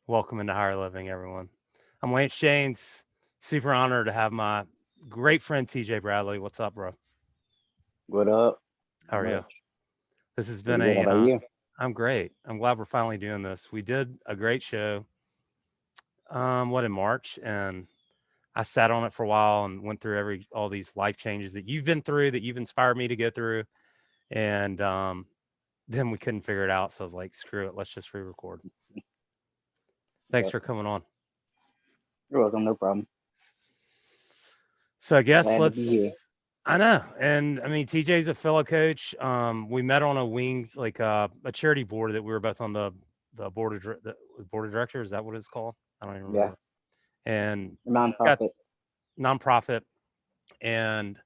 Welcome into Higher Living, everyone. I'm Lance Shanes. Super honored to have my great friend TJ Bradley. What's up, bro? What up? How Not are you? much. This has been Pretty good. How a. about you? I'm great. I'm glad we're finally doing this. We did a great show. What in March, and I sat on it for a while and went through all these life changes that you've been through, that you've inspired me to go through, and then we couldn't figure it out. So I was like, screw it, let's just re-record. Thanks Yep. for coming on. You're welcome. No problem. So I guess Glad to be here. let's. I know, and I mean TJ's a fellow coach. We met on a wings, like a charity board that we were both on the board of directors. Is that what it's called? I don't even Yeah. remember. And got Nonprofit. nonprofit, and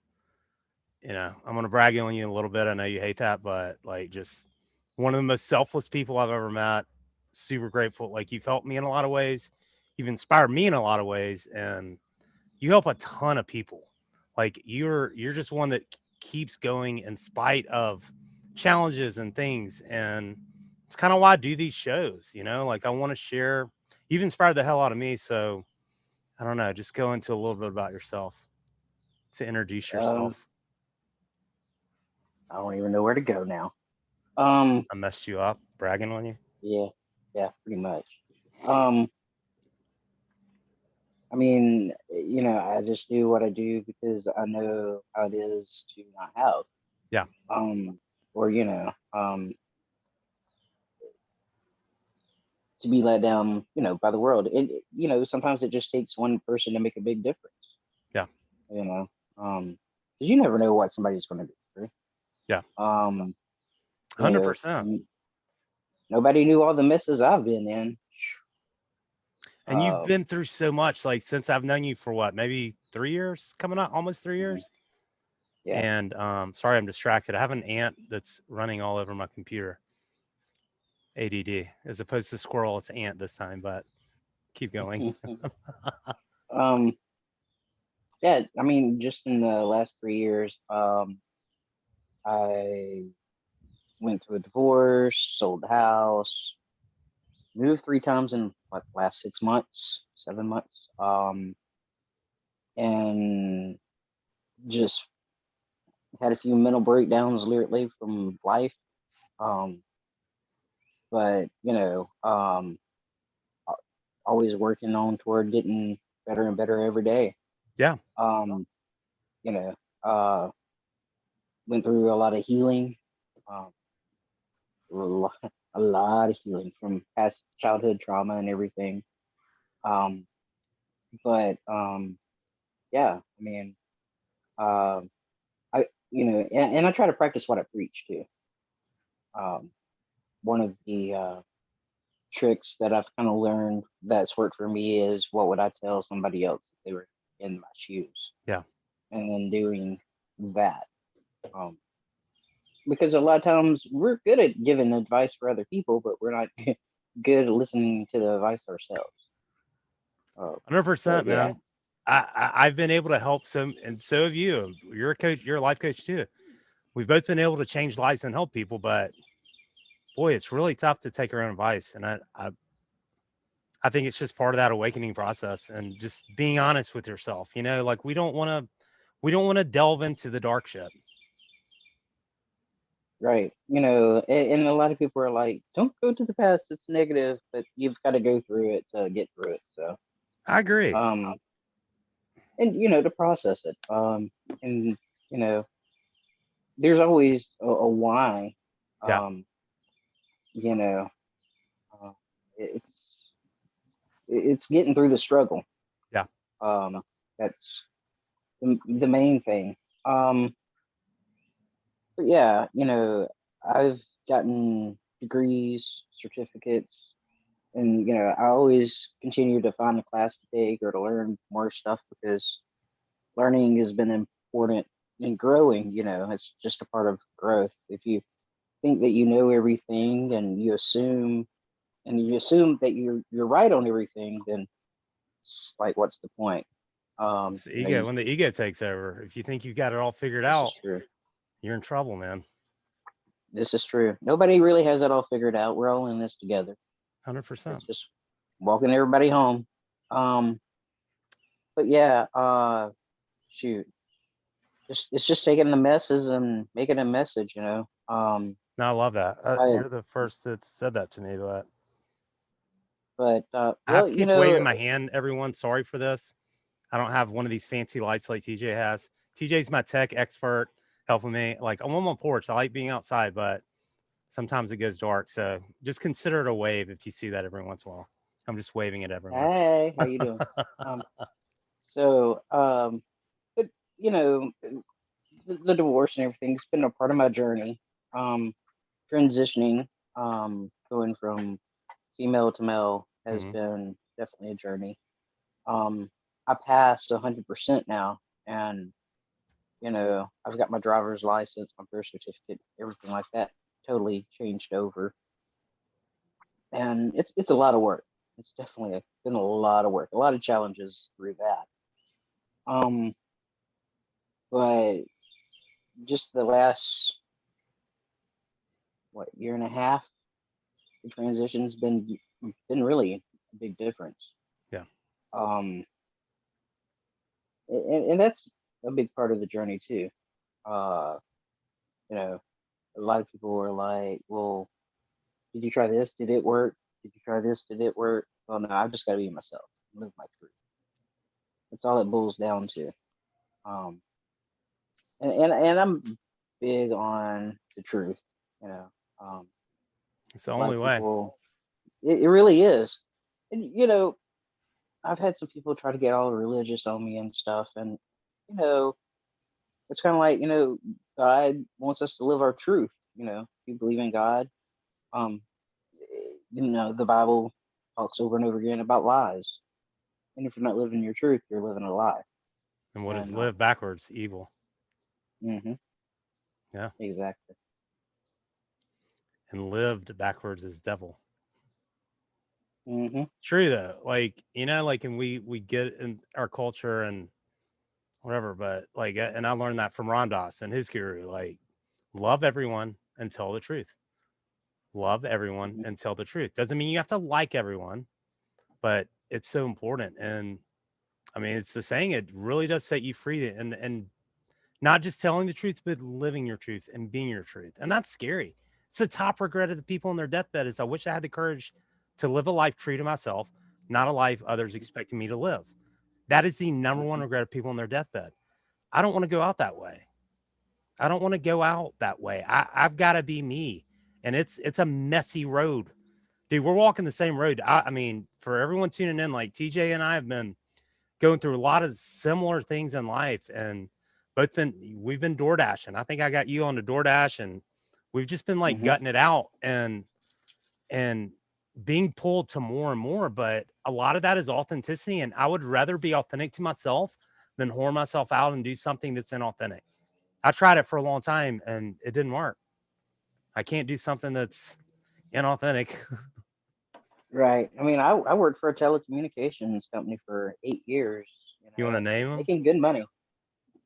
I'm gonna brag on you a little bit. I know you hate that, but like just one of the most selfless people I've ever met. Super grateful. Like you've helped me in a lot of ways. You've inspired me in a lot of ways, and you help a ton of people. Like you're just one that keeps going in spite of challenges and things. And it's kind of why I do these shows, like I want to share. You've inspired the hell out of me. So I don't know, just go into a little bit about yourself to introduce Um, yourself. I don't even know where to go now. Um, I messed you up bragging on you. yeah, yeah, pretty much. Um, I mean, I just do what I do because I know how it is to not have. Yeah. Or to be let down, by the world. Sometimes it just takes one person to make a big difference. Yeah. You know, because you never know what somebody's going to do through. Yeah. Um, you know, 100%. nobody knew all the messes I've been in. And you've Um, been through so much, like since I've known you for what, maybe 3 years coming up, almost three mhm, years. yeah. And sorry, I'm distracted. I have an ant that's running all over my computer. ADD, as opposed to squirrel, it's ant this time. But keep going. um, yeah. I mean, just in the last 3 years, I went through a divorce, sold the house, moved 3 times in like last 6 months, 7 months, and just had a few mental breakdowns literally from life. Um, but always working on toward getting better and better every day. Yeah. Um, you know, uh, went through a lot of healing, um, a lot of healing from past childhood trauma and everything. Um, but yeah, I mean, um, and I try to practice what I preach too. Um, one of the tricks that I've kind of learned that's worked for me is what would I tell somebody else if they were in my shoes, Yeah. and then doing that. Um, because a lot of times we're good at giving advice for other people, but we're not good at listening to the advice ourselves. But 100%, yeah, man. I've been able to help some, and so have you. You're a coach. You're a life coach too. We've both been able to change lives and help people, but boy, it's really tough to take our own advice. And I think it's just part of that awakening process and just being honest with yourself. Like we don't want to delve into the dark shit. right. And a lot of people are like, "Don't go to the past; it's negative." But you've got to go through it to get through it. So, I agree. um, and to process it. And you know, there's always a why. Yeah. Um, you know, uh, it's it's getting through the struggle. Yeah. Um, that's the main thing. Um, but yeah, I've gotten degrees, certificates, and I always continue to find a class to take or to learn more stuff because learning has been important in growing. It's just a part of growth. If you think that you know everything and you assume that you're right on everything, then it's like, what's the point? It's the You know, ego. When the ego takes over, if you think you got it all figured this is out, true. you're in trouble, man. This is true. Nobody really has it all figured out. We're all in this together. It's 100%. just walking everybody home. But yeah, shoot, it's just taking the messes and making a message, you know. No, I love that. I, You're the first that said that to me, but I have well, to you keep waving know, my hand, everyone. Sorry for this. I don't have one of these fancy lights like TJ has. TJ's my tech expert helping me. Like, I'm on my porch. I like being outside, but sometimes it goes dark. So just consider it a wave if you see that every once in a while. I'm just waving at everyone. hey, how you doing? Um, so but you know, the divorce and everything's been a part of my journey. Um, Transitioning, going from female to male has Mhm. been definitely a journey. I passed 100% now, and you know, I've got my driver's license, my birth certificate, everything like that, totally changed over, and it's a lot of work. It's definitely been a lot of work, a lot of challenges through that. Um, but just the last year and a half, the transition's been really a big difference. Yeah. Um, and that's a big part of the journey too. Uh, you know, a lot of people were like, "Well, did you try this? Did it work? Did you try this? Did it work?" Well, no, I've just got to be myself, live my truth. That's all it boils down to. Um, and I'm big on the truth. You know, um, It's the a lot only of way. people, it really is. And you know, I've had some people try to get all religious on me and stuff, and you know, it's kind of like, you know, God wants us to live our truth. You know, if you believe in God, um, you know, the Bible talks over and over again about lies, and if you're not living your truth, you're living a lie. And what is And live backwards? Evil. mm-hmm, Yeah. exactly. And lived backwards is devil. Mm-hmm. True though. Like, like, and we get in our culture and whatever, but like, and I learned that from Ram Dass and his guru. Like, love everyone and tell the truth. Love everyone Mm-hmm. and tell the truth. Doesn't mean you have to like everyone, but it's so important. And I mean, it's the saying, it really does set you free, and not just telling the truth, but living your truth and being your truth. And that's scary. It's the top regret of the people on their deathbed is I wish I had the courage to live a life true to myself, not a life others expecting me to live. That is the number one Mm-hmm. regret of people on their deathbed. I don't want to go out that way. I don't want to go out that way. I've got to be me. And it's a messy road. Dude, we're walking the same road. I mean, for everyone tuning in, like TJ and I have been going through a lot of similar things in life, and we've been door dashing. I think I got you on the DoorDash, and we've just been like Mm-hmm. gutting it out and being pulled to more and more. But a lot of that is authenticity, and I would rather be authentic to myself than whore myself out and do something that's inauthentic. I tried it for a long time and it didn't work. I can't do something that's inauthentic. Right. I mean, I worked for a telecommunications company for 8 years. You You want to know, name them? making good money,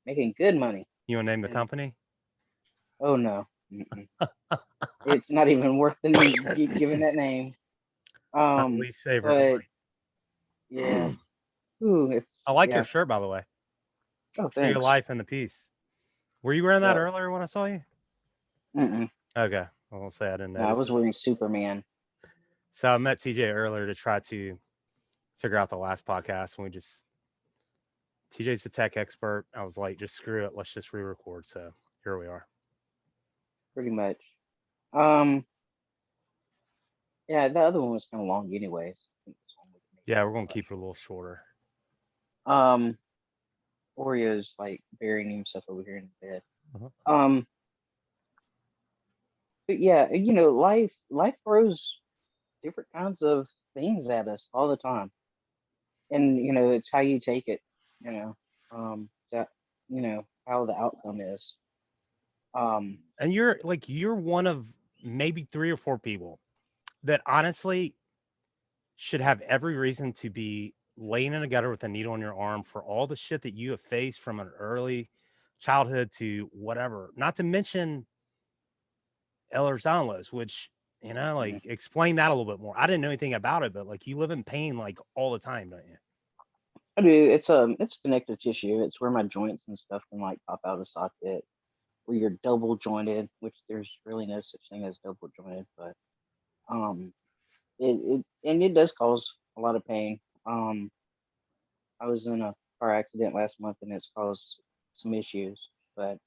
making good money. You want to name the And company? oh no, it's not even worth the me giving that name. It's my least favorite But yeah, one. ooh, it's I like your yeah. shirt, by the way. Oh, True to thanks. life and the peace. Were you wearing that Yep. earlier when I saw you? Mm-mm. Okay. I won't say I didn't No, I notice was it. wearing Superman. So I met TJ earlier to try to figure out the last podcast, and TJ's the tech expert. I was like, just screw it. Let's just re-record. So here we are. Pretty much. Um, yeah, the other one was kind of long, anyways. I think this one we can make Yeah, it a we're little going to keep it a little shorter. shorter. Oreo's like burying himself over here in the bed. Uh-huh. Um, but yeah, you know, life throws different kinds of things at us all the time, and you know, it's how you take it. You know, that you know how the outcome is. Um, And you're one of maybe 3 or 4 people that honestly should have every reason to be laying in a gutter with a needle in your arm for all the shit that you have faced from an early childhood to whatever. Not to mention Ehlers Danlos, which You know, Mhm. like explain that a little bit more. I didn't know anything about it, but like you live in pain like all the time, don't you? I do. It's connective tissue. It's where my joints and stuff can like pop out of socket. Where you're double jointed, which there's really no such thing as double jointed, but um, it does cause a lot of pain. I was in a car accident last month, and it's caused some issues. But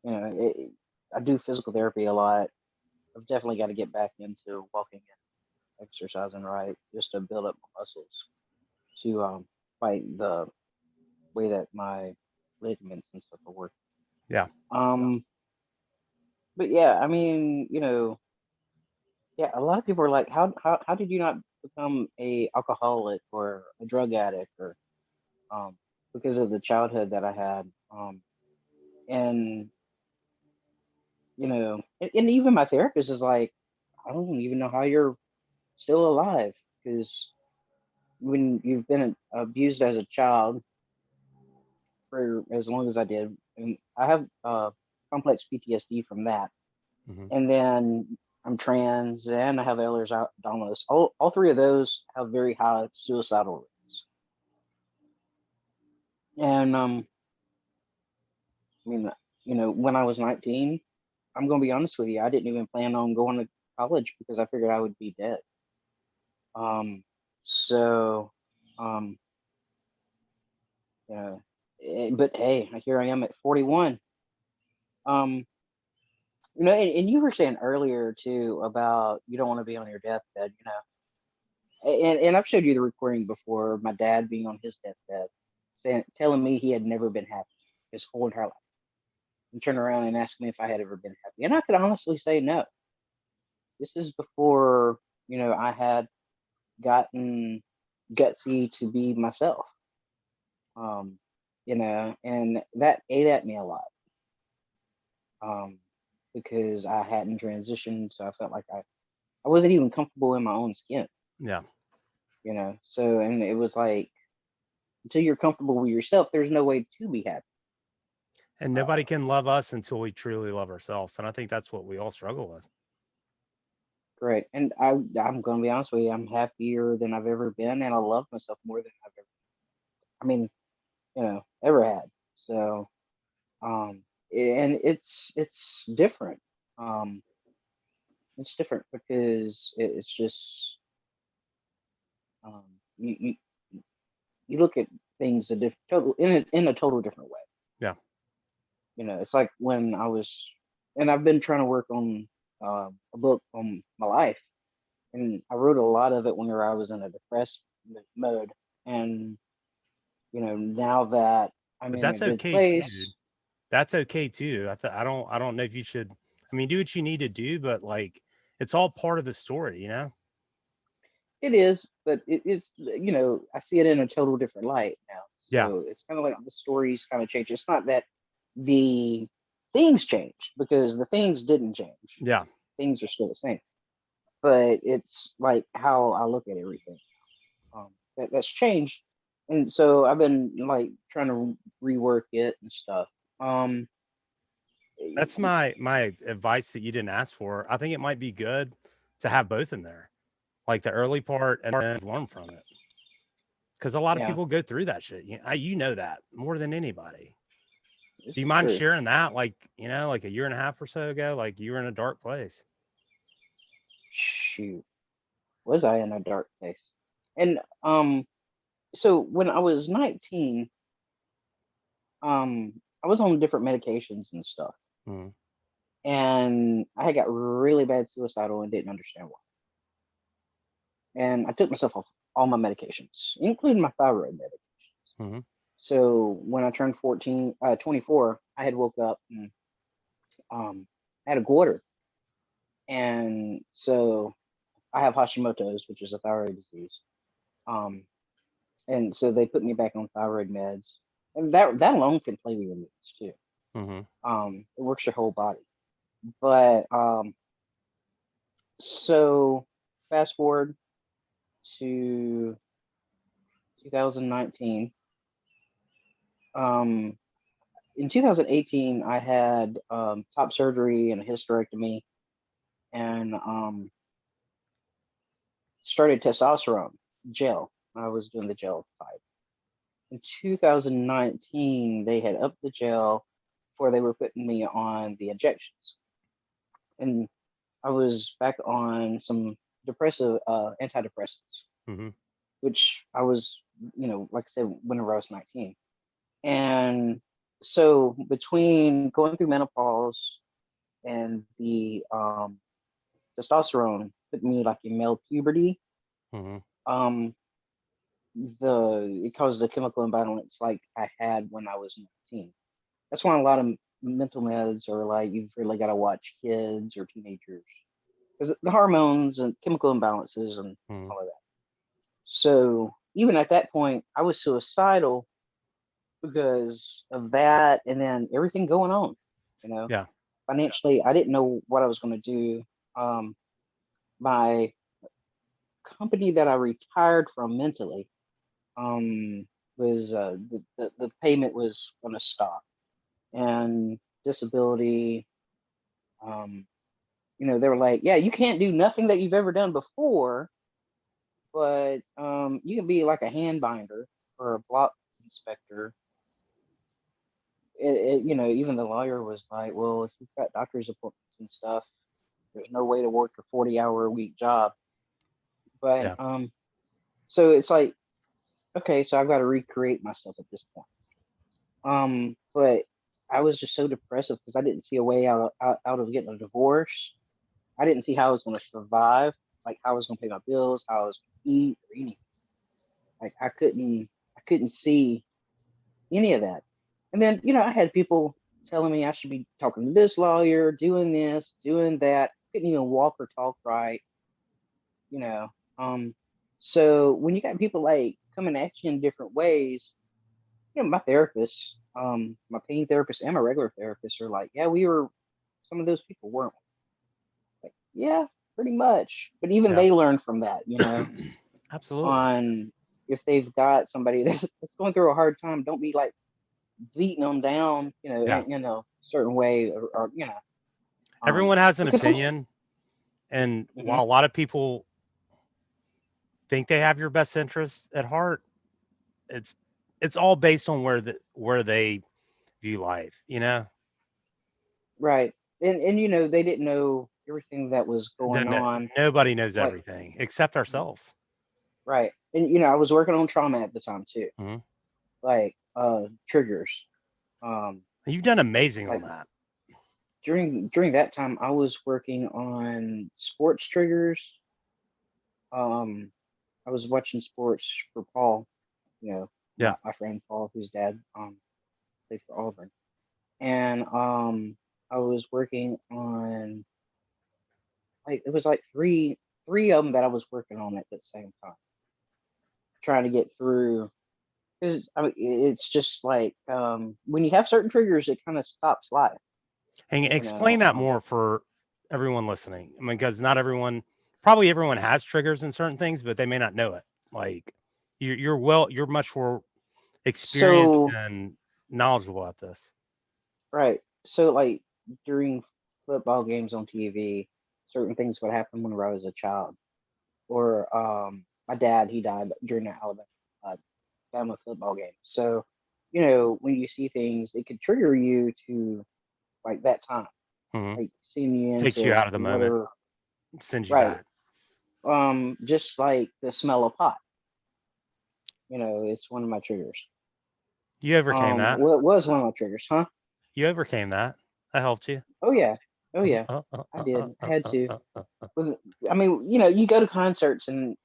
you know, I do physical therapy a lot. I've definitely got to get back into walking and exercising right, just to build up my muscles to fight the way that my ligaments and stuff are working. Yeah. Um, but yeah, I mean, yeah, a lot of people are like, how did you not become a alcoholic or a drug addict or um because of the childhood that I had. And and even my therapist is like, I don't even know how you're still alive, because when you've been abused as a child for as long as I did, and I have complex PTSD from that, Hmm. and then I'm trans and I have Ehlers Danlos. All three of those have very high suicidal rates. And I mean, when I was 19, I'm gonna be honest with you, I didn't even plan on going to college because I figured I would be dead. Um, so, um, yeah, but hey, here I am at 41. Um, and you were saying earlier too about you don't want to be on your deathbed, and I've showed you the recording before of my dad being on his deathbed, telling me he had never been happy his whole entire life, and turn around and ask me if I had ever been happy, and I could honestly say no. This is before I had gotten gutsy to be myself. Um, and that ate at me a lot. Um, because I hadn't transitioned, so I felt like I wasn't even comfortable in my own skin, Yeah. So, and it was like, until you're comfortable with yourself, there's no way to be happy. And nobody Uh, can love us until we truly love ourselves. And I think that's what we all struggle with. great. And I'm gonna be honest with you, I'm happier than I've ever been, and I love myself more than I've ever, I mean, ever had. So, and it's different. Um, it's different because it's just um, you you look at things a different total in a total different way. Yeah. It's like when and I've been trying to work on a book on my life, and I wrote a lot of it whenever I was in a depressed mode, and now that I'm But in a that's good okay too, dude. place. That's okay too. I don't know if you should, I mean, do what you need to do, but like it's all part of the story, you know? It is, but it's I see it in a total different light now. Yeah. So it's kind of like the stories kind of change. It's not that the things changed, because the things didn't change. Yeah. Things are still the same, but it's like how I look at everything. That's changed, and so I've been like trying to rework it and stuff. Um, That's my advice that you didn't ask for. I think it might be good to have both in there, like the early part and then learn from it. Because a lot of yeah, people go through that shit. You know that more than anybody. this Do you is mind true. sharing that? Like, like a year and a half or so ago, like you were in a dark place. Shoot, was I in a dark place? And so when I was 19, I was on different medications and stuff, Mhm. and I had got really bad suicidal and didn't understand why. And I took myself off all my medications, including my thyroid medication. Mhm. So when I turned 24, I had woke up and I had a goiter, and so I have Hashimoto's, which is a thyroid disease. Um, and so they put me back on thyroid meds, and that alone can play with your moods too. Mhm. It works your whole body. But so fast forward to 2019. Um, in 2018, I had top surgery and a hysterectomy, and started testosterone gel. I was doing the gel type. In 2019, they had upped the gel before they were putting me on the injections. And I was back on some depressive antidepressants, Mm-hmm. which I was, like I said, whenever I was 19. And so between going through menopause and the testosterone put me like in male puberty, Mm-hmm. um, it caused the chemical imbalance like I had when I was 19. That's why a lot of mental meds are like you've really got to watch kids or teenagers because the hormones and chemical imbalances and Mm-hmm. all of that. So even at that point, I was suicidal because of that, and then everything going on. Yeah. Financially, I didn't know what I was going to do. My company that I retired from mentally was the payment was going to stop, and disability. They were like, yeah, you can't do nothing that you've ever done before, but you can be like a hand binder or a block inspector. Even the lawyer was like, well, if you've got doctor's appointments and stuff, there's no way to work a 40-hour-a-week job. But Yeah. So it's like, okay, so I've got to recreate myself at this point. But I was just so depressive because I didn't see a way out of getting a divorce. I didn't see how I was going to survive, like how I was going to pay my bills, how I was going to eat or anything. Like I couldn't see any of that. And then, I had people telling me I should be talking to this lawyer, doing this, doing that. Couldn't even walk or talk right, you know. So when you got people like coming at you in different ways, my therapist, my pain therapist and my regular therapist are like, yeah, we were some of those people, weren't we? Like, yeah, pretty much. But even Yeah. they learn from that, Absolutely. on if they've got somebody that's going through a hard time, don't be like beating them down, Yeah. in a certain way, or Everyone has an because opinion, and Mhm. while a lot of people think they have your best interests at heart, it's it's all based on where they view life. Right, and they didn't know everything that was going Then on, nobody knows like everything except ourselves. right, and I was working on trauma at the time too, Mhm. like triggers, um, You've done amazing on like that. during that time I was working on sports triggers. Um, I was watching sports for Paul, Yeah. my friend Paul, whose dad played for Auburn, and I was working on like it was like three of them that I was working on at the same time, trying to get through. Because I mean, it's just like when you have certain triggers, it kind of stops life. And You explain know, that more for everyone listening. I mean, because not everyone, probably everyone has triggers in certain things, but they may not know it. Like you're much more experienced so and knowledgeable at this. right, so like during football games on TV, certain things would happen whenever I was a child, or my dad he died during the Alabama football game. So when you see things, it could trigger you to like that time, Mhm. like seeing you Takes into you out of the moment, whatever. sends you Right. back. Just like the smell of pot, it's one of my triggers. You overcame that. Well, it was one of my triggers, huh? You overcame that. I helped you. Oh yeah, oh yeah, I did. I had to. I mean, you go to concerts and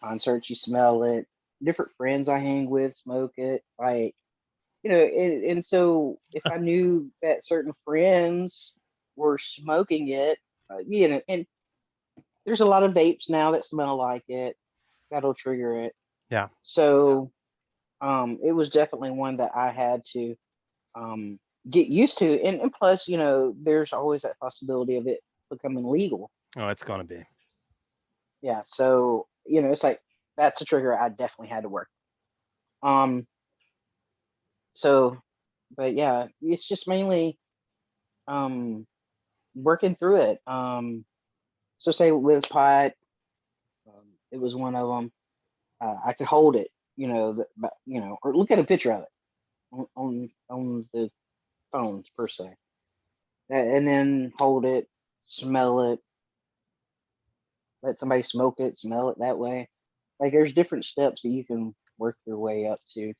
concerts, you smell it. Different friends I hang with smoke it, like and so if I knew that certain friends were smoking it, and there's a lot of vapes now that smell like it, that'll trigger it. Yeah. So it was definitely one that I had to um, get used to, and plus, there's always that possibility of it becoming legal. Oh, it's gonna be. Yeah, so it's like that's a trigger I definitely had to work. Um, so, but yeah, it's just mainly um working through it. So say with pot, it was one of them. I could hold it, or look at a picture of it on the phones per se, and then hold it, smell it, let somebody smoke it, smell it that way. Like there's different steps that you can work your way up to,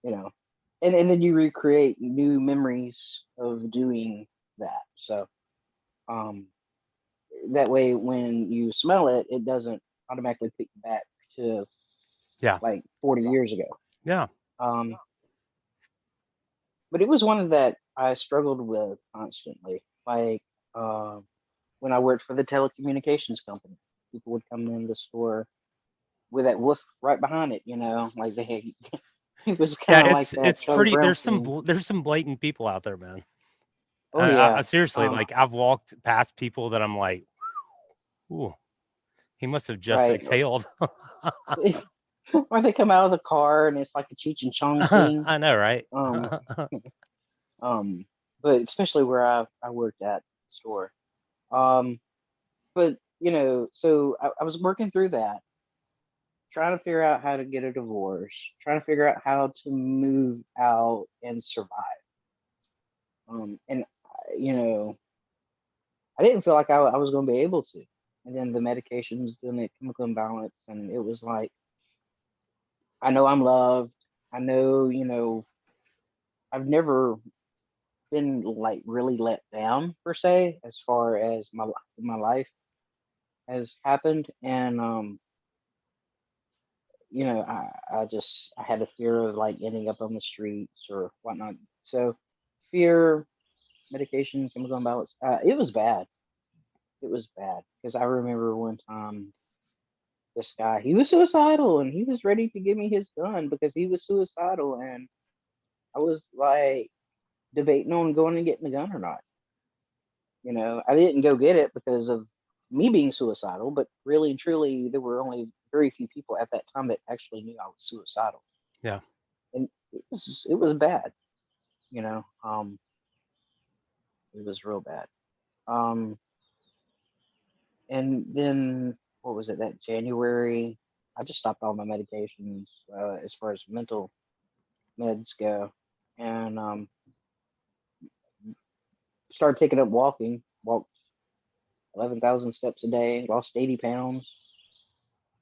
and then you recreate new memories of doing that. So um, that way when you smell it, it doesn't automatically pick you back to Yeah. like 40 years ago. Yeah. Um, but it was one that I struggled with constantly. Like when I worked for the telecommunications company, people would come in the store with that wolf right behind it, like they had, it was Yeah. kind of like that It's Charlie pretty, Brown thing. there's some blatant people out there, man. Oh yeah. Seriously, like I've walked past people that I'm like, ooh, he must have just Right. exhaled. Or they come out of the car and it's like a Cheech and Chong scene. I know, right? Um, um, but especially where I worked at the store. Um, but so I was working through that, trying to figure out how to get a divorce, trying to figure out how to move out and survive. And I didn't feel like I was going to be able to. And then the medications doing the chemical imbalance, and it was like, I know I'm loved. I know, I've never been like really let down per se as far as my life has happened, and I had a fear of like ending up on the streets or whatnot. So fear, medication, chemical imbalance. It was bad. It was bad because I remember one time this guy, he was suicidal and he was ready to give me his gun because he was suicidal, and I was like debating on going and getting the gun or not. I didn't go get it because of me being suicidal, but really and truly, there were only very few people at that time that actually knew I was suicidal, Yeah. and it was bad. You know, um, it was real bad. Um, and then what was it? That January, I just stopped all my medications as far as mental meds go, and started taking up walking. Walked 11,000 steps a day. Lost 80 pounds.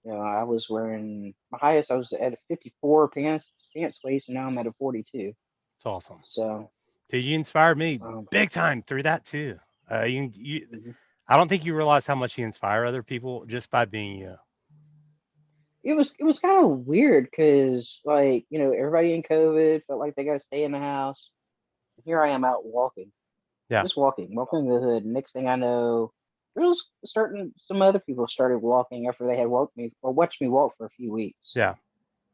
I was wearing my highest. I was at a 54 pants waist, and now I'm at a 42. It's awesome. So, Dude, you inspired me um, big time through that too. You, mhm. I don't think you realize how much you inspire other people just by being you. It was kind of weird because everybody in COVID felt like they got to stay in the house. Here I am out walking, Yeah. just walking the hood. Next thing I know, there was some other people started walking after they had walked me or watched me walk for a few weeks. Yeah.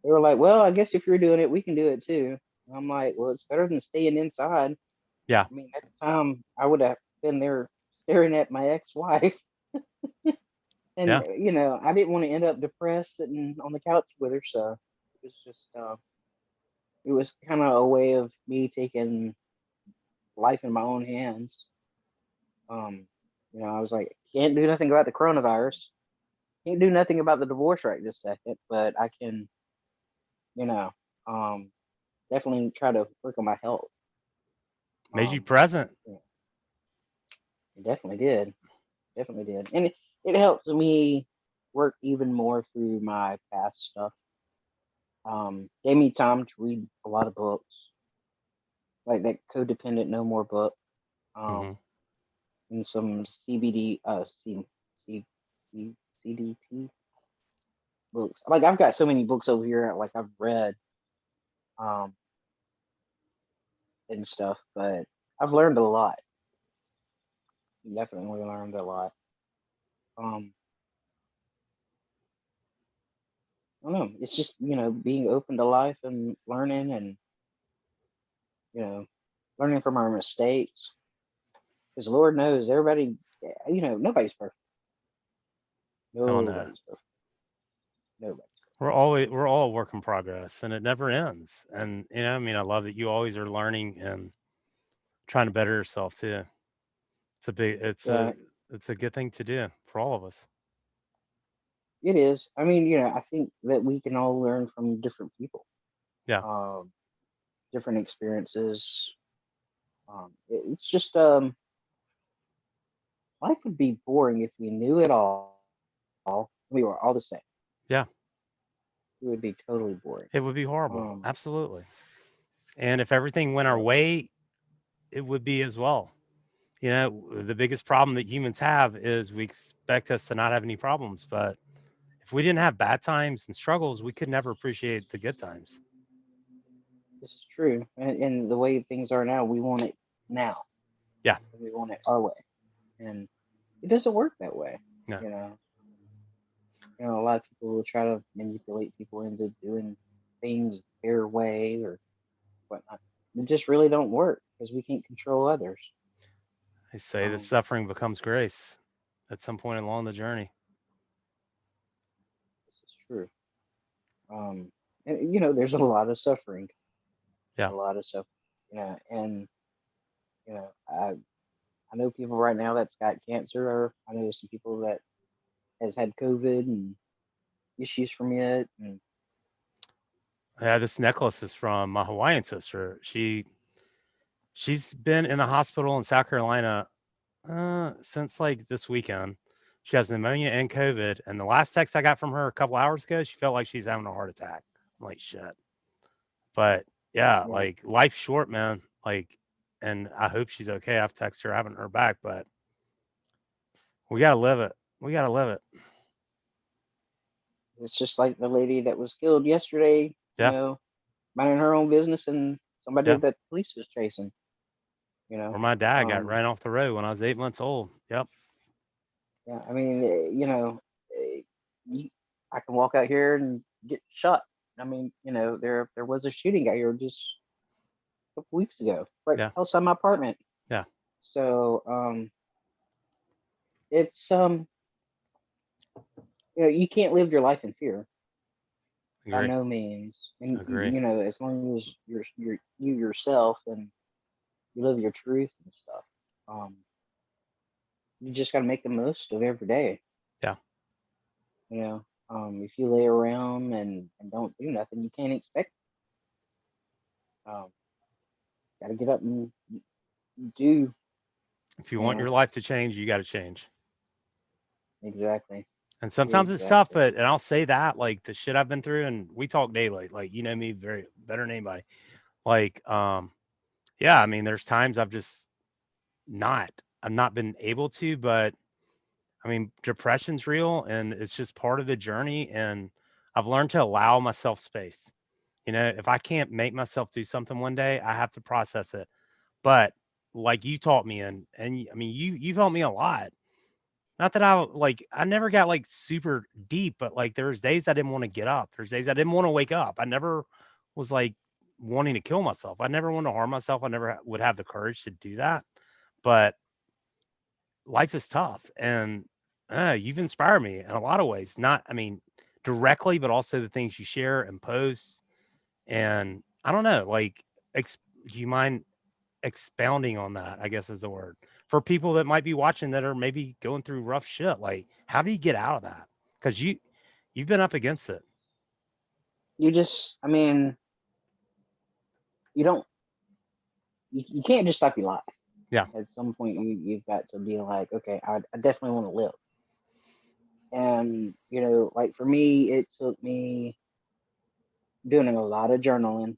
They were like, "Well, I guess if you're doing it, we can do it too." And I'm like, "Well, it's better than staying inside." Yeah. I mean, at the time, I would have been there staring at my ex-wife, and Yeah. I didn't want to end up depressed sitting on the couch with her. So it was just, it was kind of a way of me taking life in my own hands. Um, I was like, can't do nothing about the coronavirus, can't do nothing about the divorce right this second, but I can, you know, um, definitely try to work on my health. Made you Um, present. yeah, it definitely did. Definitely did. And it helps me work even more through my past stuff. Gave me time to read a lot of books, like that Codependent No More book, Hmm. and some CBD, C, C, CDT books. Like I've got so many books over here, like I've read, um, and stuff, but I've learned a lot. Definitely learned a lot. Um, I don't know. It's just being open to life and learning, and you know learning from our mistakes. Because Lord knows everybody, nobody's perfect. Oh no. Nobody's perfect. Nobody. We're all a work in progress and it never ends. And I mean, I love that you always are learning and trying to better yourself too. It's a big, Yeah, it's a good thing to do for all of us. it is. I mean, I think that we can all learn from different people, Yeah. um, different experiences. It's just life would be boring if we knew it all. We were all the same. Yeah. It would be totally boring. It would be horrible. Um, Absolutely. And if everything went our so way, it would be as well. You know, the biggest problem that humans have is we expect us to not have any problems. But if we didn't have bad times and struggles, we could never appreciate the good times. this is true, and the way things are now, we want it now. Yeah. We want it our way, and it doesn't work that way. No. You know, a lot of people will try to manipulate people into doing things their way or whatnot. It just really don't work because we can't control others. They say that Um, suffering becomes grace at some point along the journey. this is true. Um, and there's a lot of suffering, Yeah. a lot of suffering. And you know, I I know people right now that's got cancer, or I know some people that has had COVID and issues from it, and Yeah. This necklace is from my Hawaiian sister. She's been in the hospital in South Carolina since like this weekend. She has pneumonia and COVID. And the last text I got from her a couple hours ago, she felt like she's having a heart attack. I'm like, shit. But yeah, yeah, like life's short, man. Like, and I hope she's okay. I've texted her, I haven't heard back, but we gotta live it. We gotta live it. it's just like the lady that was killed yesterday. Yeah. Minding her own business, and somebody Yeah. that the police was chasing. You Or know, my dad got um, ran off the road when I was 8 months old. Yep. yeah. I mean, you, I can walk out here and get shot. I mean, there was a shooting out here just a couple weeks ago, right Yeah. outside my apartment. Yeah. So, it's you can't live your life in fear by Agree. no means. And Agree. as long as you're you yourself and you live your truth and stuff, um, you just got to make the most of every day. Yeah. If you lay around and don't do nothing, you can't expect. Um, got to get up and do. If you You want your know life to change, you gotta change. exactly, And sometimes it's tough, exactly. but and I'll say that, like the shit I've been through, and we talk daily. Like, you know me very better than anybody. Like, yeah, I mean, there's times I've not been able to, but I mean, depression's real and it's just part of the journey. And I've learned to allow myself space. You know, if I can't make myself do something one day, I have to process it. But like you taught me, I mean, you've helped me a lot. Not that I never got like super deep, but like there's days I didn't want to get up. There's days I didn't want to wake up. I never was like wanting to kill myself. I never wanted to harm myself. I never would have the courage to do that. But life is tough, and you've inspired me in a lot of ways. Not, I mean, directly, but also the things you share and post. And I don't know, like, do you mind expounding on that? I guess is the word for people that might be watching that are maybe going through rough shit. Like, how do you get out of that? Because you've been up against it. I mean, you don't, you can't just stop your life. Yeah. At some point, you've got to be like, okay, I definitely want to live. And like for me, it took me doing a lot of journaling,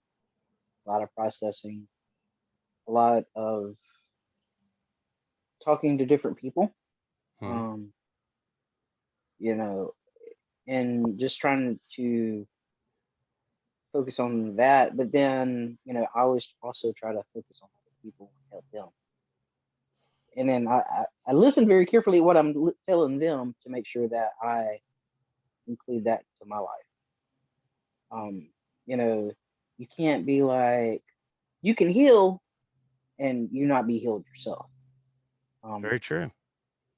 a lot of processing, a lot of talking to different people, Mhm. um, you know, and just trying to focus on that. But then, I always also try to focus on other people and help them. And then I listen very carefully what I'm telling them to make sure that I include that to my life. Um, you know, you can't be like, you can heal and you not be healed yourself. Um, Very true.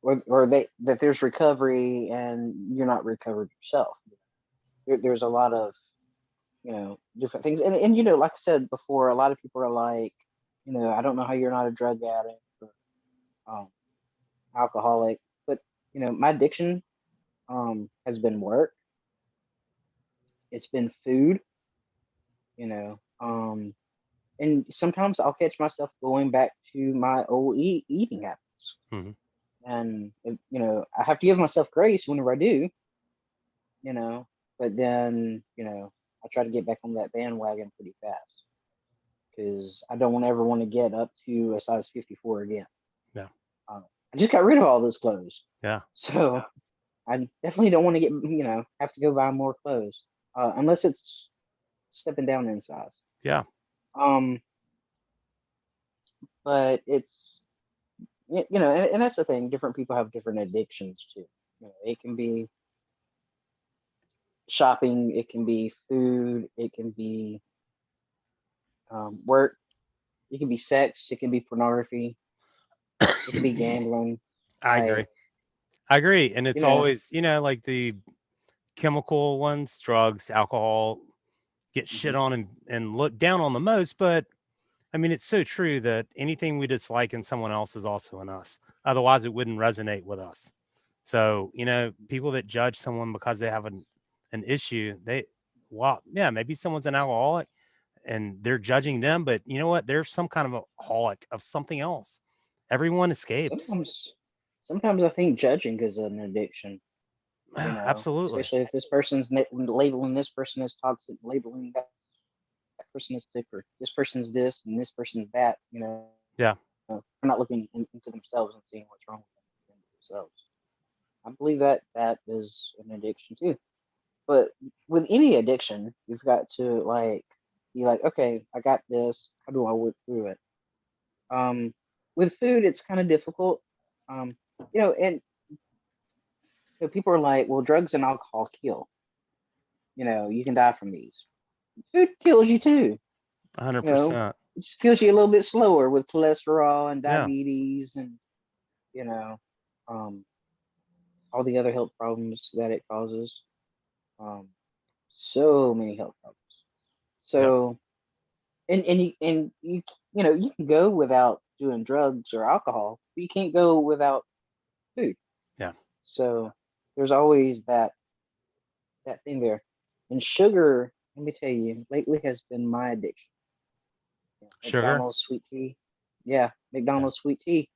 or that there's recovery and you're not recovered yourself. There's a lot of different things, and like I said before, a lot of people are like, I don't know how you're not a drug addict. Or, alcoholic, but my addiction has been work. It's been food, you know. And sometimes I'll catch myself going back to my old eating habits. Mm-hmm. And I have to give myself grace whenever I do, you know, but then, I try to get back on that bandwagon pretty fast because I don't ever want to get up to a size 54 again. Yeah. I just got rid of all those clothes. Yeah. So I definitely don't want to get, have to go buy more clothes unless it's stepping down in size. Yeah. Um, but it's, and that's the thing. Different people have different addictions too. It can be shopping, it can be food, it can be work, it can be sex, it can be pornography, it can be gambling. I agree. Like, I agree. And you it's know, always, like the chemical ones, drugs, alcohol, get shit mhm. on and look down on the most. But I mean, it's so true that anything we dislike in someone else is also in us. Otherwise, it wouldn't resonate with us. So, people that judge someone because they have an issue, well, yeah, maybe someone's an alcoholic and they're judging them, but you know what? They're some kind of a holic of something else. Everyone escapes. sometimes, sometimes I think judging is an addiction. Absolutely. Especially if this person's labeling this person as toxic, labeling that person as sick, or this person's this and this person's that. Yeah. They're not looking into themselves and seeing what's wrong with themselves. I believe that that is an addiction too. But with any addiction, you've got to be like, okay, I got this. How do I work through it? Um, with food, it's kind of difficult. And people are like, well, drugs and alcohol kill. You can die from these. Food kills you too. You know, 100%. it just kills you a little bit slower with cholesterol and Yeah. diabetes and you know, um, all the other health problems that it causes. Um, so many health problems. Yep. So you can go without doing drugs or alcohol, but you can't go without food. Yeah. So there's always that thing there. And sugar, let me tell you, lately has been my addiction. Sugar. McDonald's sweet tea. Yeah, Yeah. McDonald's sweet tea.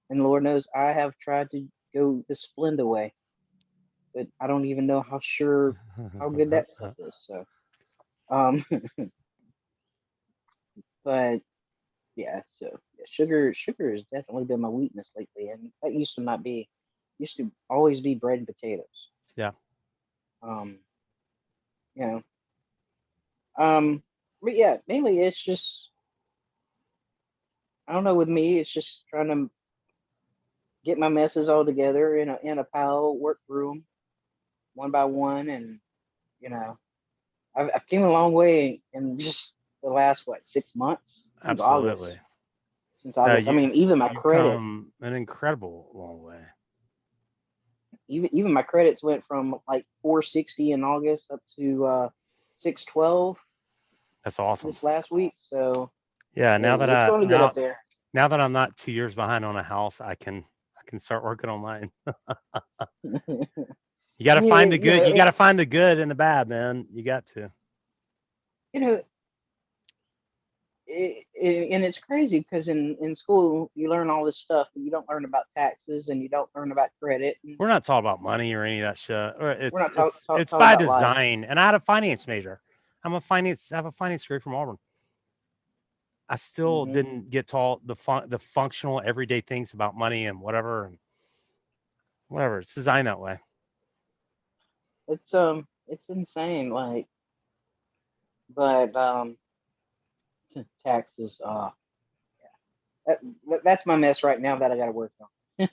And Lord knows I have tried to go the Splenda way, but I don't even know how good that stuff is. So um but yeah, so yeah, sugar has definitely been my weakness lately, and that used to always be bread and potatoes. Yeah. Um, you know, um, but yeah, mainly it's just I don't know. With me, it's just trying to get my messes all together in a pile, work through them one by one, and you know, I've came a long way in just the last 6 months since August. Absolutely. Since August, I You've mean, even my you've credit, come an incredible long way. even my credits went from like 460 in August up to 612 That's awesome. this last week. So Yeah. Now that it's I going to get now up there. now that I'm not 2 years behind on a house, I can start working on mine. You got to And find the good. You got to find the good and the bad, man. You got to. you know, and it's crazy because in school you learn all this stuff, but you don't learn about taxes and you don't learn about credit. And We're not talking about money or any of that shit. Or we're not it's talking by about life. design. And I had a finance major. I have a finance degree from Auburn. I still Hmm. didn't get taught the functional everyday things about money and whatever. It's designed that way. It's insane. But taxes. That's my mess right now that I got to work on.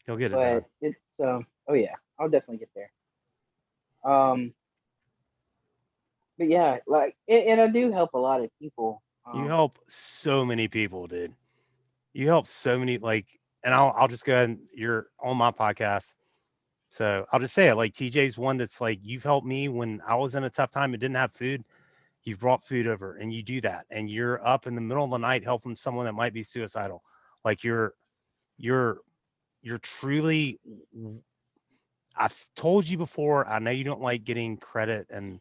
You'll get it But done. it's oh yeah, I'll definitely get there. Um, but yeah, and I do help a lot of people. You help so many people, dude. You help so many and I'll just go ahead and you're on my podcast. So I'll just say it like TJ's one that's like you've helped me when I was in a tough time and didn't have food. You've brought food over and you do that and you're up in the middle of the night helping someone that might be suicidal. Like you're you're truly, I've told you before, I know you don't like getting credit and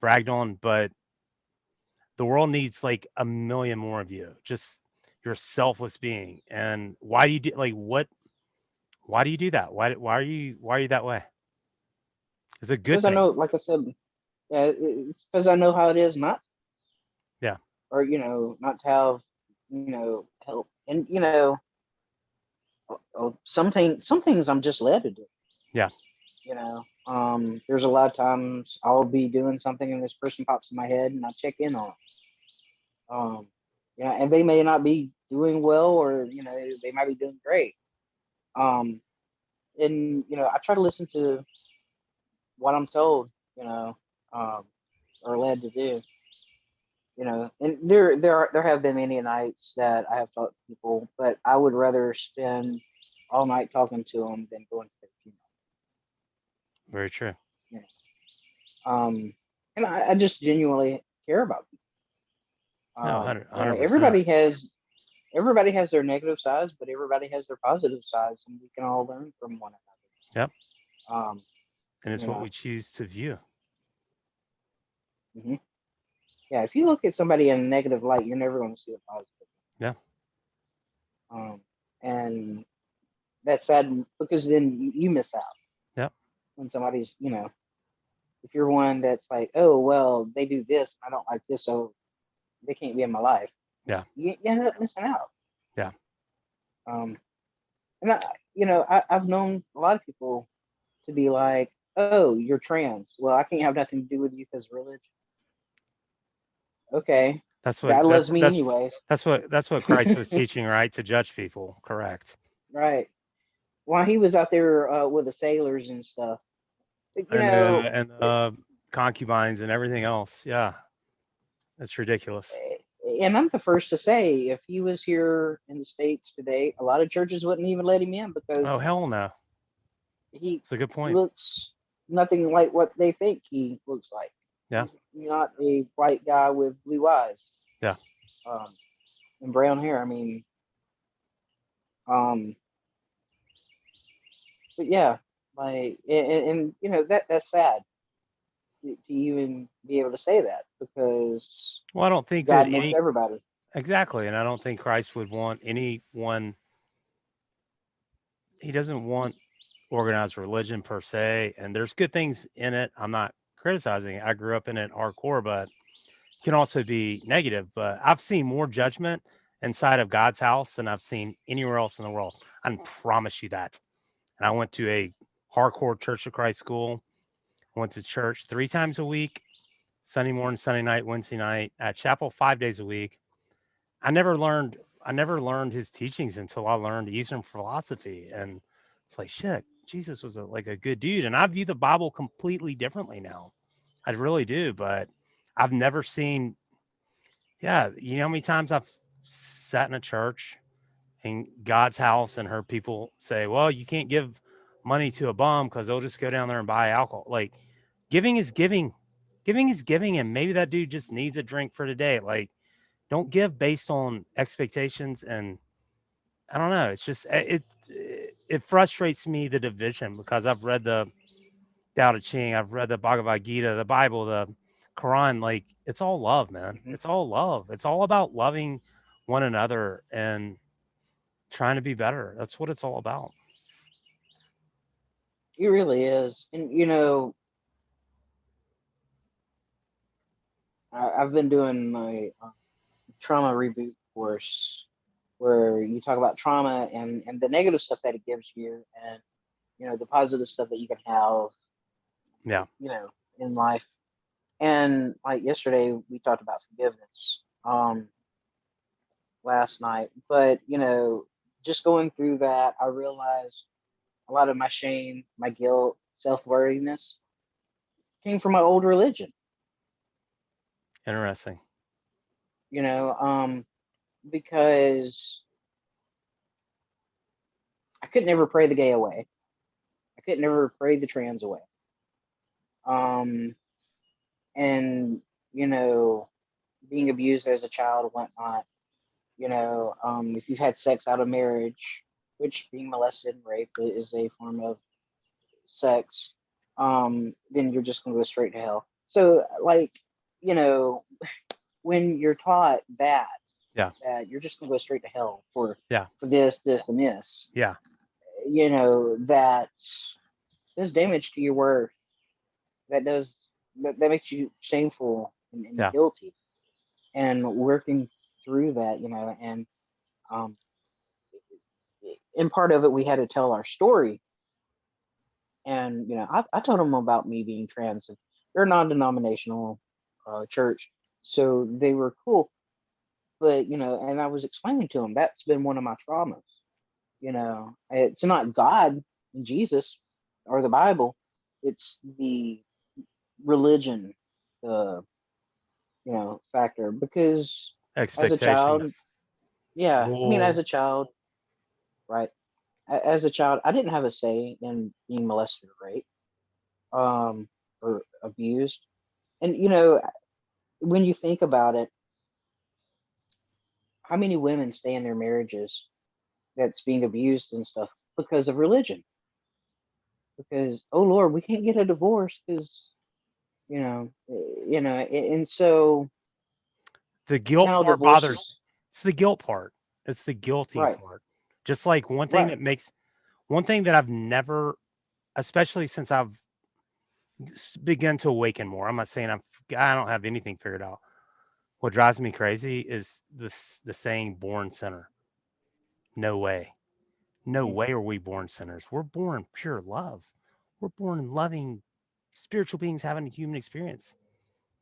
bragged on, but the world needs like a million more of you. Just you're a selfless being. And why do you do like why do you do that? Why are you that way? It's a good Because I thing. know, like I said, yeah, it's because I know how it is not, Yeah. or not to have, help, and some things I'm just led to do. Yeah. There's a lot of times I'll be doing something and this person pops in my head and I check in on them. And they may not be doing well, or they might be doing great. Um, and I try to listen to what I'm told, um, or led to do. And there have been many nights that I have talked to people, but I would rather spend all night talking to them than going to their funeral. Very true. You and I just genuinely care about people. No, 100%. Everybody has their negative sides, but everybody has their positive sides, and we can all learn from one Yep. another. And it's You what know, we choose to view. hmm Yeah. If you look at somebody in a negative light, you're never going to see the positive. Yeah. And that's sad because then you miss out Yep. when somebody's, if you're one that's like, oh well, they do this, I don't like this, so they can't be in my life. Yeah. You end up missing out. Yeah. Um, and I've known a lot of people to be like, oh, you're trans. Well, I can't have nothing to do with you because of religion. Okay, That's what God loves me anyways. that's what Christ was teaching, right? To judge people. Correct. Right. While he was out there with the sailors and stuff, but, And concubines and everything else. Yeah. That's ridiculous. and I'm the first to say, if he was here in the States today, a lot of churches wouldn't even let him in because Oh, hell no. he It's a good point. looks nothing like what they think he looks like. Yeah. He's not a white guy with blue eyes, Yeah. um, and brown hair. I mean, um, but yeah, and that's sad to even be able to say that, because Well, I don't think that God makes everybody. exactly. And I don't think Christ would want anyone, he doesn't want organized religion per se. And there's good things in it. I'm not criticizing it. I grew up in it hardcore, but it can also be negative. But I've seen more judgment inside of God's house than I've seen anywhere else in the world. I can promise you that. And I went to a hardcore Church of Christ school. I went to church 3 times a week, Sunday morning, Sunday night, Wednesday night, at chapel 5 days a week. I never learned his teachings until I learned Eastern philosophy. And it's like, shit, Jesus was like a good dude. And I view the Bible completely differently now. I really do. But I've never seen, yeah, you know how many times I've sat in a church in God's house and heard people say, well, you can't give money to a bum because they'll just go down there and buy alcohol. Like, giving is giving. Giving is giving. And maybe that dude just needs a drink for today. Like, don't give based on expectations. And I don't know. It's just it frustrates me, the division, because I've read the Tao Te Ching, I've read the Bhagavad Gita, the Bible, the Quran. Like, it's all love, man. Mm-hmm. It's all love. It's all about loving one another and trying to be better. That's what it's all about. He really is. And I've been doing my trauma reboot course, where you talk about trauma and the negative stuff that it gives you, and the positive stuff that you can have, Yeah. in life. And like yesterday, we talked about forgiveness last night, but just going through that, I realized a lot of my shame, my guilt, self-worthiness came from my old religion. Interesting. Because I could never pray the gay away. I could never pray the trans away. And being abused as a child and whatnot. If you've had sex out of marriage, which being molested and raped is a form of sex, then you're just going to go straight to hell. So, like, you know, when you're taught that, Yeah. that you're just going to go straight to hell Yeah. for this, and this, Yeah. that does damage to your worth. That makes you shameful and Yeah. guilty. And working through that, um, in part of it, we had to tell our story. And I told them about me being trans. They're a non-denominational church, so they were cool. But and I was explaining to them that's been one of my traumas. It's not God, Jesus, or the Bible. It's the religion, the factor. Because as a child, Expectations, yeah, I mean, as a rules. child, right? As a child, I didn't have a say in being molested or raped, or abused. And when you think about it, how many women stay in their marriages that's being abused and stuff because of religion? Because, oh Lord, we can't get a divorce because and so The guilt now part bothers me. divorces, It's the guilt part. It's the guilty right, part. Just like right, one thing that I've never, especially since I've begun to awaken more. I'm not saying I don't have anything figured out. What drives me crazy is the saying "born sinner." No way. No hmm, way are we born sinners. We're born pure love. We're born loving spiritual beings having a human experience.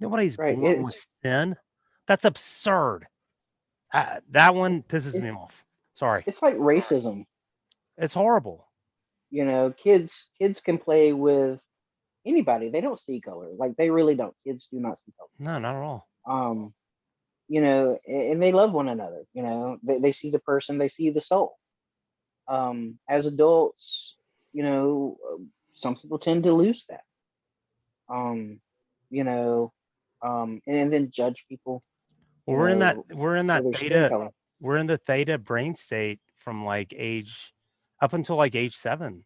Nobody's right. born with sin. That's absurd. That one pisses It, me off. Sorry. it's like racism. It's horrible. Kids can play with anybody. They don't see color. Like, they really don't. Kids do not see No, not at all. color. And they love one another. They see the person, they see the soul. As adults, some people tend to lose that. Um, you know, and then judge people, Well, we're in for that their skin color. we're in the theta brain state from like age up until like age 7.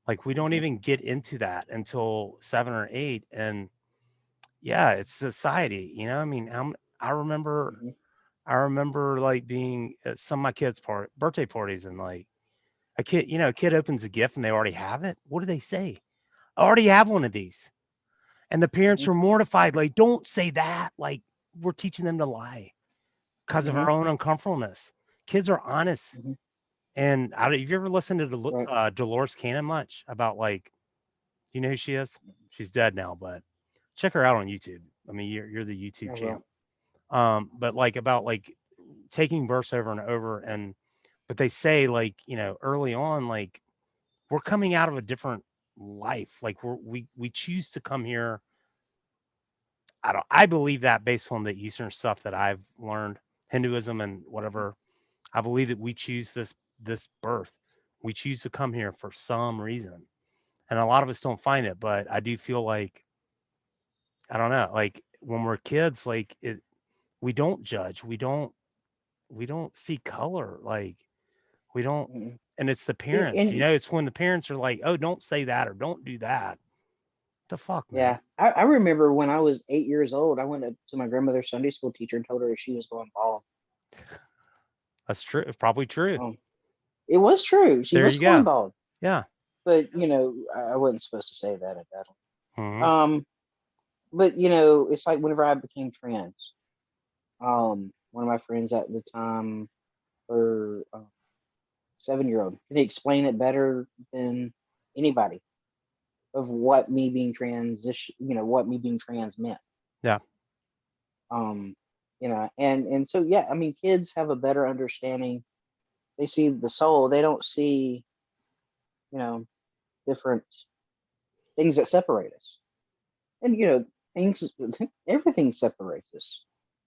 Like we don't Hmm. even get into that until 7 or 8. And yeah, it's society, I mean, I remember Hmm. I remember like being at some of my kids' birthday parties, and like a kid opens a gift and they already have it. What do they say? I already have one of these. And the parents Hmm. are mortified. Like, don't say that. Like, we're teaching them to lie because of Hmm. our own uncomfortableness. Kids are honest. Hmm. And have you ever listened to Right. Dolores Cannon much about like, you know who she is? She's dead now, but check her out on YouTube. I mean, you're the YouTube Yeah. champ. Well. But like about like taking births over and over, and but they say like, early on, like we're coming out of a different life. Like we choose to come here. I believe that based on the Eastern stuff that I've learned, Hinduism and whatever. I believe that we choose this birth. We choose to come here for some reason. And a lot of us don't find it, but I do feel like I don't know, like when we're kids, like we don't judge. We don't see color. Like we don't, Mhm. and it's the And, parents, and it's when the parents are like, "Oh, don't say that or don't do that." The fuck, man. yeah, I remember when I was 8 years old, I went up to my grandmother's Sunday school teacher and told her she was going bald. That's true. It's probably true. Um, it was true. She There was you going go. bald. Yeah. But I wasn't supposed to say that at that Hmm. time. But it's like whenever I became trans. One of my friends at the time, her 7-year-old, could explain it better than anybody of what me being what me being trans meant. Yeah. Um, and so yeah, I mean, kids have a better understanding. They see the soul. They don't see you know different things that separate us. And things, everything separates us.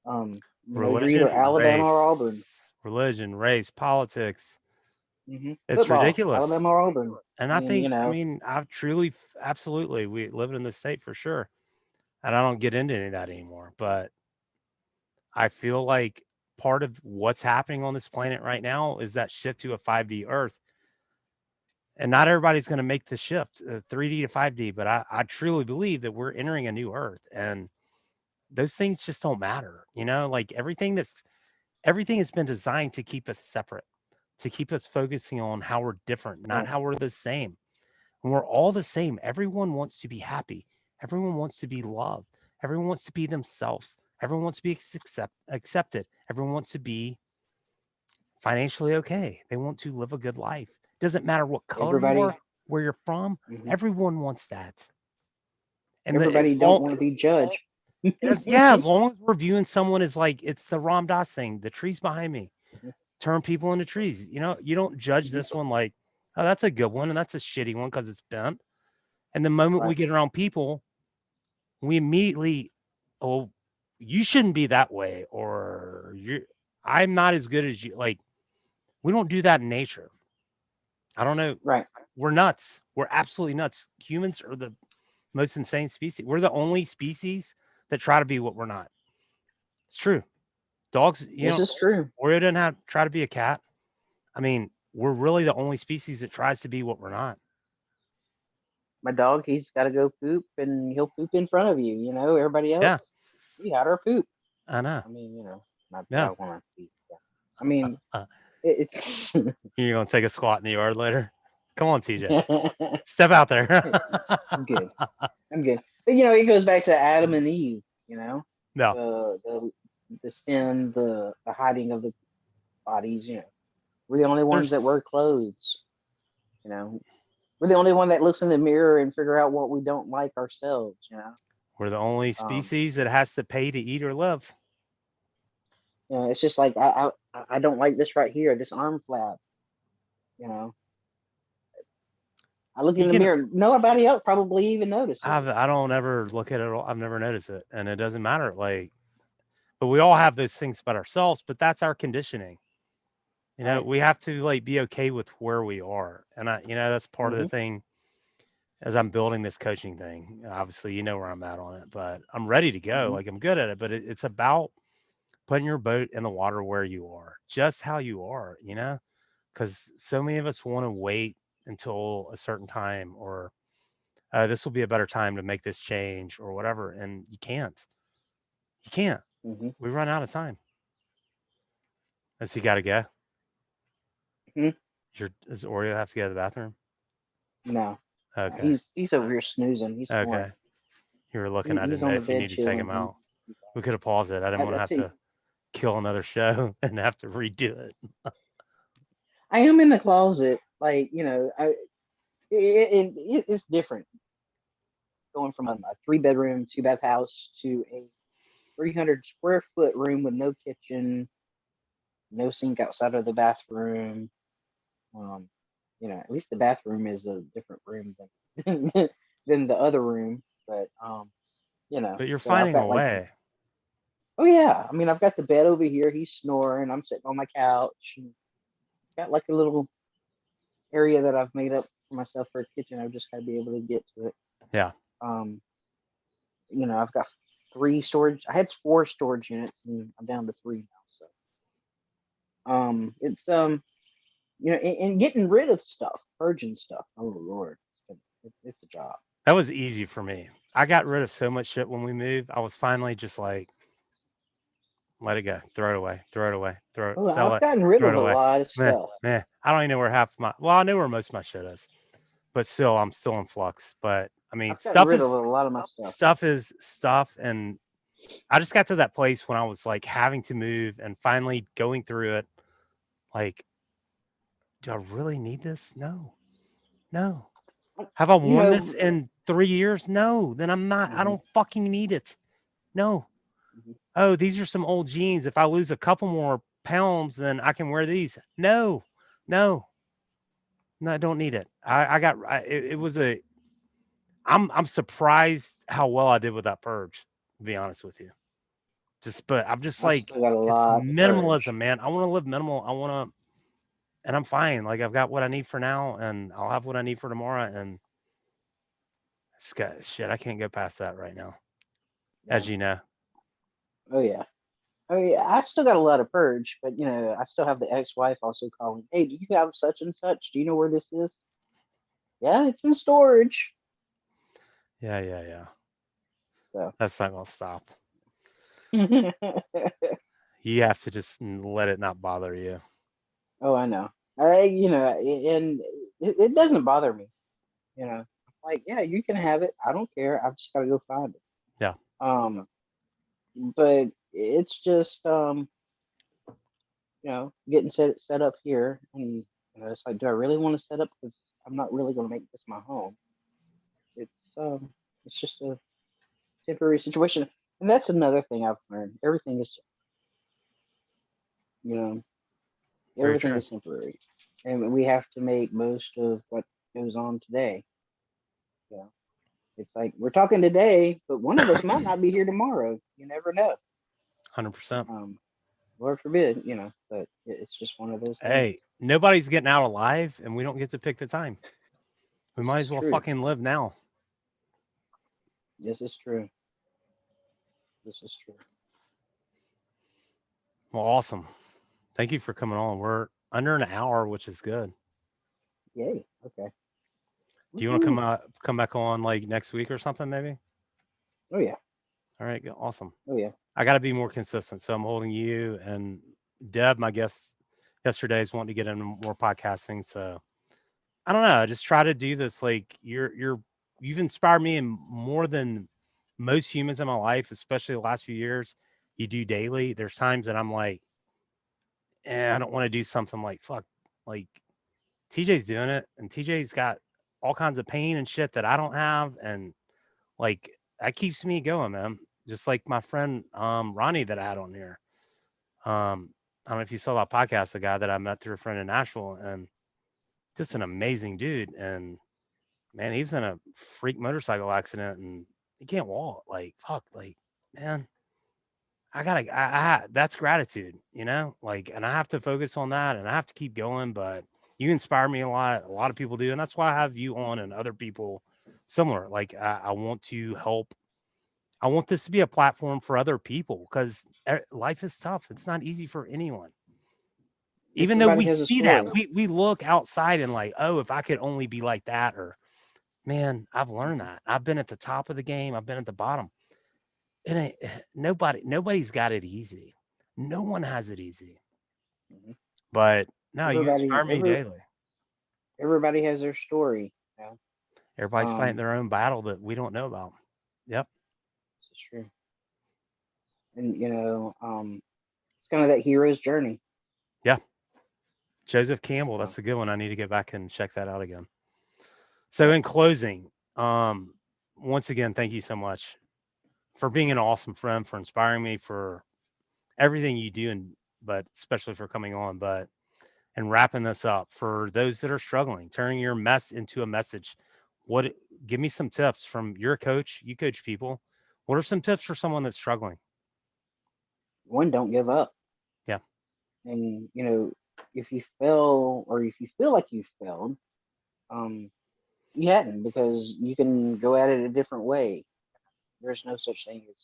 You're either Religion, Alabama or Auburn. race, politics. It's Football, ridiculous. Alabama or Auburn. And I I mean, think, I mean, I've truly, absolutely, we live in the state for sure. And I don't get into any of that anymore. But I feel like part of what's happening on this planet right now is that shift to a 5D Earth. And not everybody's going to make the shift 3D to 5D, but I truly believe that we're entering a new earth, and those things just don't matter. Like everything has been designed to keep us separate, to keep us focusing on how we're different, not Right. how we're the same. When we're all the same, everyone wants to be happy. Everyone wants to be loved. Everyone wants to be themselves. Everyone wants to be accepted. Everyone wants to be financially okay. They want to live a good life. Doesn't matter what color you Everybody, are, where you're from. mhm. Everyone wants that. And Everybody don't want to be judged. as long as we're viewing someone as like it's the Ram Dass thing, the trees behind me, turn people into trees. You don't judge Mhm. this one like, oh, that's a good one and that's a shitty one because it's bent. And the moment we Right. get around people, we immediately, oh, you shouldn't be that way, or I'm not as good as you. Like, we don't do that in nature. I don't know. Right. We're nuts. We're absolutely nuts. Humans are the most insane species. We're the only species that try to be what we're not. It's true. Dogs, This is true. Oreo didn't try to be a cat. I mean, we're really the only species that tries to be what we're not. My dog, he's got to go poop, and he'll poop in front of you. Everybody else, Yeah, we had our poop. I know. I mean, not that Yeah. I want to be. Yeah. I mean, Uh, it's. you're going to take a squat in the yard later? Come on, TJ. Step out there. I'm good. I'm good. But it goes back to Adam and Eve. No. The sin, the hiding of the bodies. We're the only ones that wear There's clothes. We're the only one that listen in the mirror and figure out what we don't like ourselves. We're the only Um, species that has to pay to eat or live. it's just like I don't like this right here, this arm flap. You know, I look in You the can mirror. Nobody else probably even notices it. I don't ever look at it. I've never noticed it, and it doesn't matter. Like, but we all have those things about ourselves. But that's our conditioning. Right. We have to like be okay with where we are, and that's part of the Mm-hmm. thing as I'm building this coaching thing. Obviously, where I'm at on it, but I'm ready to go. Mm-hmm. Like I'm good at it, but it's about putting your boat in the water where you are, just how you are. Because so many of us want to wait until a certain time, or this will be a better time to make this change or whatever, and you can't. You can't. Mm-hmm. We run out of time. Has he got to go? Mm-hmm. Does Oreo have to go to the bathroom? No, Okay. he's over here snoozing. He's snoring. Okay. You were looking. I He's didn't on know the if you bed need to take chilling. him out. We could have paused it. I didn't want to I have tell you, to kill another show and have to redo it. I am in the closet. Like it's different going from a 3-bedroom, 2-bath house to a 300 square foot room with no kitchen, no sink outside of the bathroom. Um, at least the bathroom is a different room than than the other room. But But you're so I've finding a got like, way. oh yeah, I mean I've got the bed over here. He's snoring. I'm sitting on my couch. And got like a little area that I've made up for myself for a kitchen. I've just got to be able to get to it. Yeah. Um, I've got 3 storage. I had 4 storage units, and I'm down to 3 now. So it's and getting rid of stuff, purging stuff. Oh Lord, it's a job. That was easy for me. I got rid of so much shit when we moved. I was finally just like, let it go, throw it away, throw it away, Oh, sell I've it, gotten rid throw of it a away. lot of Meh, stuff. meh. I don't even know where half my. Well, I know where most of my shit is, but still, I'm still in flux. But I mean, I've gotten stuff rid of is a lot of my stuff. stuff is stuff, and I just got to that place when I was like having to move and finally going through it. Like, do I really need this? No, no. Have I You worn this know, in 3 years? No, then I'm not. I mhm, don't fucking need it. No. mhm. Oh, these are some old jeans. If I lose a couple more pounds, then I can wear these. No, no, no, I don't need it. It was a, I'm surprised how well I did with that purge, to be honest with you. But I'm just I've like, still got a it's lot to purge. minimalism, man. I want to live minimal. And I'm fine. Like I've got what I need for now and I'll have what I need for tomorrow. And it's got shit. I can't go past that right now, Yeah. as you know. Oh yeah. Oh yeah. I still got a lot of purge, but I still have the ex-wife also calling. Hey, do you have such and such? Do you know where this is? Yeah, it's in storage. Yeah. So. That's not gonna stop. Oh, You have to just let it not bother you. I know. And it doesn't bother me. Like, yeah, you can have it. I don't care. I've just got to go find it. Yeah, Um, but it's just getting set up here, and it's like, do I really want to set up? Because I'm not really going to make this my home. It's just a temporary situation, and that's another thing I've learned. Everything is, you know, very everything true. is temporary, and we have to make most of what goes on today. You know, it's like we're talking today, but one of us might not be here tomorrow. You never know. 100%. Lord forbid, but it's just one of those things. Hey, nobody's getting out alive, and we don't get to pick the time. We This might is as well true. fucking live now. This is true. This is true. Well, awesome. Thank you for coming on. We're under an hour, which is good. Yay. Okay. Do you want to Woohoo. come back on like next week or something, maybe? Oh yeah. All right, awesome. Oh yeah. I got to be more consistent, so I'm holding you and Deb, my guest yesterday, is wanting to get into more podcasting. So I don't know. I just try to do this. Like you've inspired me in more than most humans in my life, especially the last few years. You do daily. There's times that I'm like, I don't want to do something like fuck, like TJ's doing it, and TJ's got all kinds of pain and shit that I don't have, and like that keeps me going, man. Just like my friend Ronnie that I had on here. I don't know if you saw that podcast, the guy that I met through a friend in Nashville, and just an amazing dude. And man, he was in a freak motorcycle accident and he can't walk. Like, fuck, like, man, that's gratitude, like, and I have to focus on that and I have to keep going. But you inspire me a lot. A lot of people do. And that's why I have you on and other people similar. Like, I want to help. I want this to be a platform for other people because life is tough. It's not easy for anyone. Even though Everybody we has a see that, story. we look outside and like, oh, if I could only be like that, or man, I've learned that. I've been at the top of the game. I've been at the bottom. And nobody's got it easy. No one has it easy. Mm-hmm. But no, you Everybody, inspire me daily. everybody has their story. You know? Everybody's fighting their own battle that we don't know about. Yep. This is true. And it's kind of that hero's journey. Yeah. Joseph Campbell. So, That's a good one. I need to get back and check that out again. So in closing, once again, thank you so much for being an awesome friend, for inspiring me, for everything you do, and but especially for coming on. But and wrapping this up for those that are struggling, turning your mess into a message. What give me some tips from your coach? You coach people. What are some tips for someone that's struggling? one, don't give up. Yeah. And if you fail or if you feel like you failed, you hadn't, because you can go at it a different way. There's no such thing as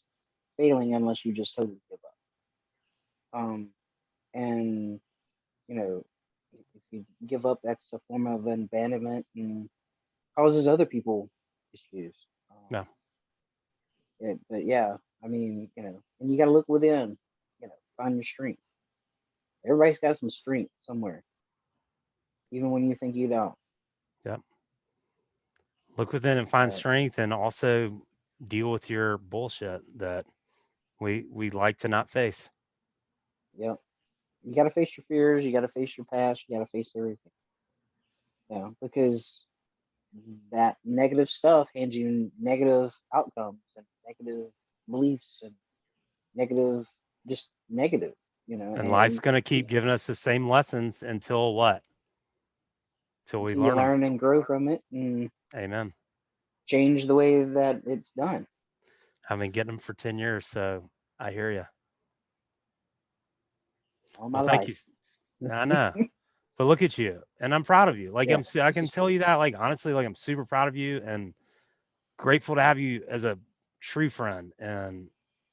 failing unless you just totally give up. And if you give up, that's a form of abandonment and causes other people issues. No. But yeah, I mean, and you got to look within. Find your strength. Everybody's got some strength somewhere, even when you think you don't. Yep. Look within and find But strength, and also deal with your bullshit that we like to not face. yeah, you got to face your fears. You got to face your past. You got to face everything. Because that negative stuff hands you negative outcomes and negative beliefs and negative, just negative. And life's And gonna keep giving us the same lessons until what? Till we until you learn them. learn and grow from it and Amen. change the way that it's done. I've been getting them for 10 years, so I hear you. All my Well, thank life. you. I know. But look at you, and I'm proud of you. Like Yeah, I this can is tell true. you that, like honestly, like I'm super proud of you and grateful to have you as a true friend. And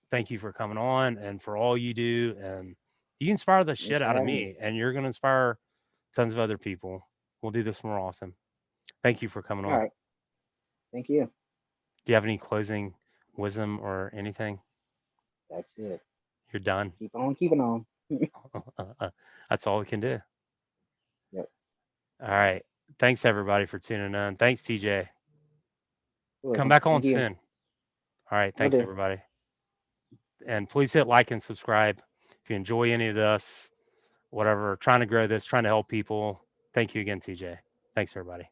thank you for coming on and for all you do. And you inspire the Thanks shit for out of having me. me, and you're gonna inspire tons of other people. We'll do this more often. Thank you for coming All on. right. Thank you. Do you have any closing wisdom or anything? That's it. You're done. Keep on keeping on. That's all we can do. Yep. All right. Thanks everybody for tuning in. Thanks, TJ. You're Come welcome. back on Thank you. soon. All right. Will Thanks do. everybody. And please hit like and subscribe if you enjoy any of this, whatever, trying to grow this, trying to help people. Thank you again, TJ. Thanks everybody.